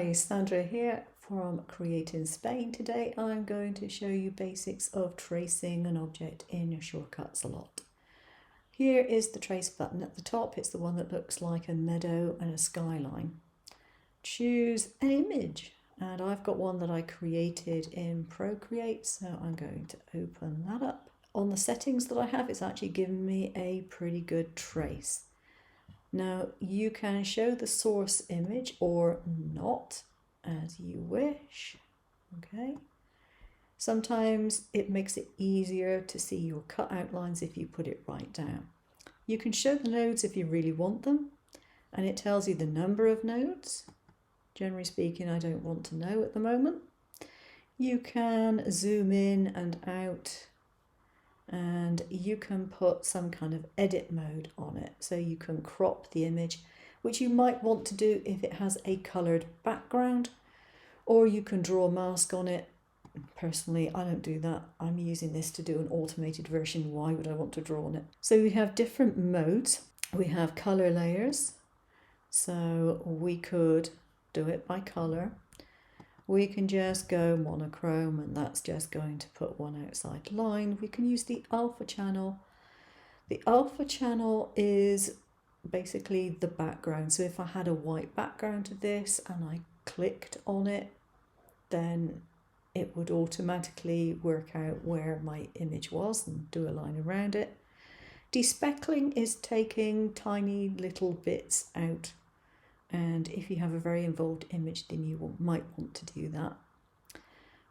Hi, Sandra here from Create in Spain. Today I'm going to show you basics of tracing an object in Shortcuts a lot. Here is the trace button at the top. It's the one that looks like a meadow and a skyline. Choose an image, and I've got one that I created in Procreate, so I'm going to open that up. On the settings that I have, it's actually given me a pretty good trace. Now you can show the source image or not, as you wish. Okay. Sometimes it makes it easier to see your cut outlines if you put it right down. You can show the nodes if you really want them, and it tells you the number of nodes. Generally speaking, I don't want to know at the moment. You can zoom in and out, and you can put some kind of edit mode on it, so you can crop the image, which you might want to do if it has a coloured background, or you can draw a mask on it. Personally, I don't do that. I'm using this to do an automated version. Why would I want to draw on it? So we have different modes. We have colour layers, so we could do it by colour. We can just go monochrome, and that's just going to put one outside line. We can use the alpha channel. The alpha channel is basically the background. So if I had a white background to this and I clicked on it, then it would automatically work out where my image was and do a line around it. Despeckling is taking tiny little bits out. And if you have a very involved image, then you might want to do that.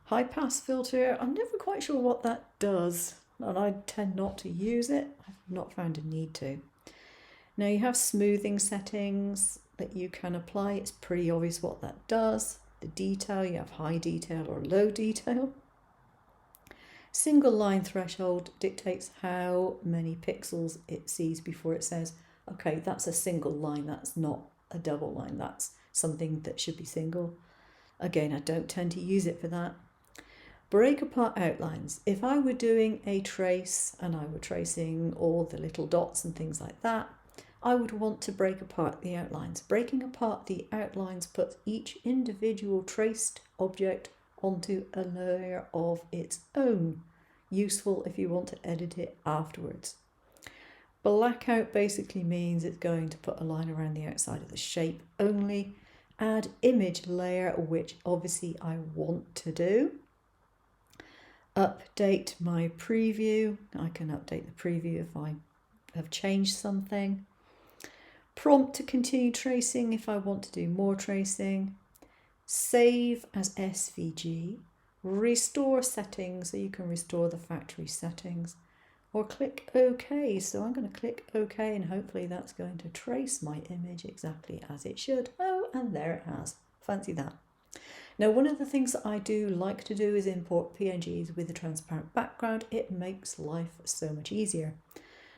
High pass filter, I'm never quite sure what that does, and I tend not to use it. I've not found a need to. Now you have smoothing settings that you can apply. It's pretty obvious what that does. The detail, you have high detail or low detail. Single line threshold dictates how many pixels it sees before it says, okay, that's a single line, that's not a double line, that's something that should be single. Again, I don't tend to use it for that. Break apart outlines. If I were doing a trace and I were tracing all the little dots and things like that, I would want to break apart the outlines. Breaking apart the outlines puts each individual traced object onto a layer of its own. Useful if you want to edit it afterwards. Blackout basically means it's going to put a line around the outside of the shape only. Add image layer, which obviously I want to do. Update my preview. I can update the preview if I have changed something. Prompt to continue tracing if I want to do more tracing. Save as SVG. Restore settings, so you can restore the factory settings. Or click OK. So I'm going to click OK, and hopefully that's going to trace my image exactly as it should. Oh, and there it has. Fancy that. Now, one of the things that I do like to do is import PNGs with a transparent background. It makes life so much easier.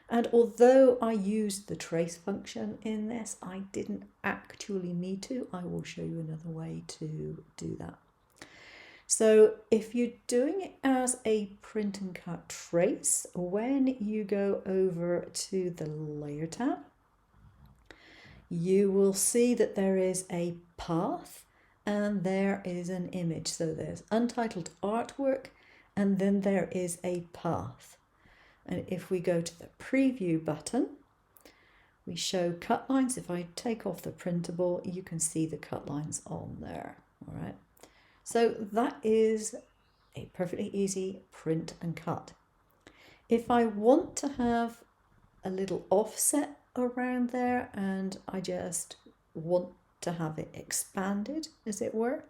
And although I used the trace function in this, I didn't actually need to. I will show you another way to do that. So if you're doing it as a print and cut trace, when you go over to the layer tab, you will see that there is a path and there is an image. So there's untitled artwork, and then there is a path. And if we go to the preview button, we show cut lines. If I take off the printable, you can see the cut lines on there. All right. So that is a perfectly easy print and cut. If I want to have a little offset around there and I just want to have it expanded, as it were,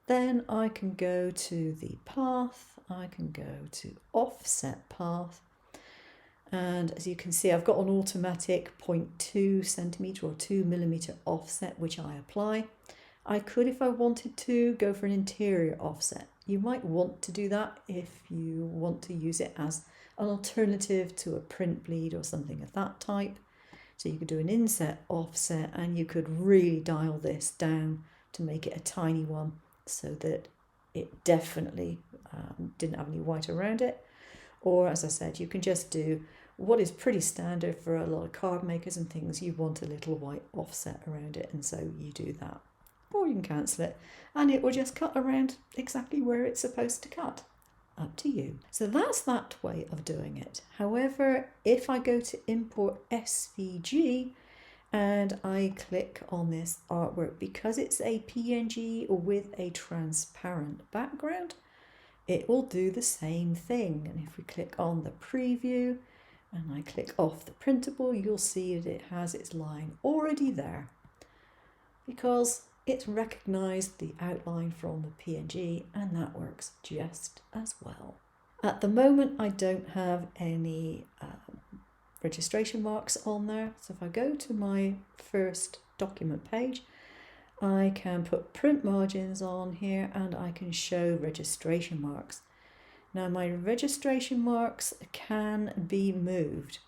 then I can go to the path, I can go to offset path, and as you can see, I've got an automatic 0.2 centimetre or 2 millimetre offset, which I apply. I could, if I wanted to, go for an interior offset. You might want to do that if you want to use it as an alternative to a print bleed or something of that type. So you could do an inset offset, and you could really dial this down to make it a tiny one so that it definitely didn't have any white around it. Or, as I said, you can just do what is pretty standard for a lot of card makers and things. You want a little white offset around it, and so you do that. or you can cancel it, and it will just cut around exactly where it's supposed to cut. Up to you. So that's that way of doing it. However, if I go to import SVG and I click on this artwork, because it's a PNG with a transparent background, it will do the same thing. And if we click on the preview and I click off the printable, you'll see that it has its line already there because it's recognized the outline from the PNG, and that works just as well. At the moment, I don't have any registration marks on there. So if I go to my first document page, I can put print margins on here and I can show registration marks. Now my registration marks can be moved,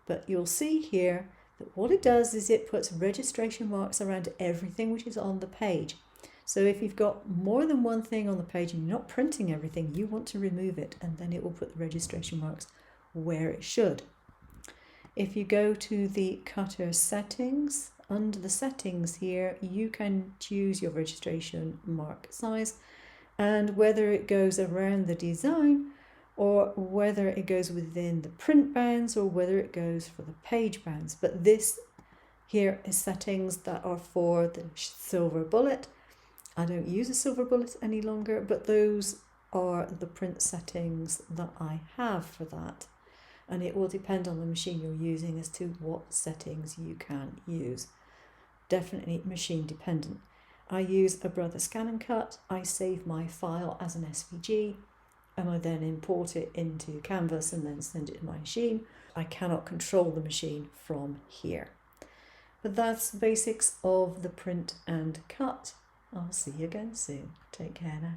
but you'll see here that what it does is it puts registration marks around everything which is on the page. So if you've got more than one thing on the page and you're not printing everything, you want to remove it, and then it will put the registration marks where it should. If you go to the cutter settings, under the settings here, you can choose your registration mark size and whether it goes around the design or whether it goes within the print bounds or whether it goes for the page bounds. But this here is settings that are for the silver bullet. I don't use a silver bullet any longer, but those are the print settings that I have for that. And it will depend on the machine you're using as to what settings you can use. Definitely machine dependent. I use a Brother Scan and Cut. I save my file as an SVG and I then import it into Canvas and then send it to my machine. I cannot control the machine from here. But that's the basics of the print and cut. I'll see you again soon. Take care now.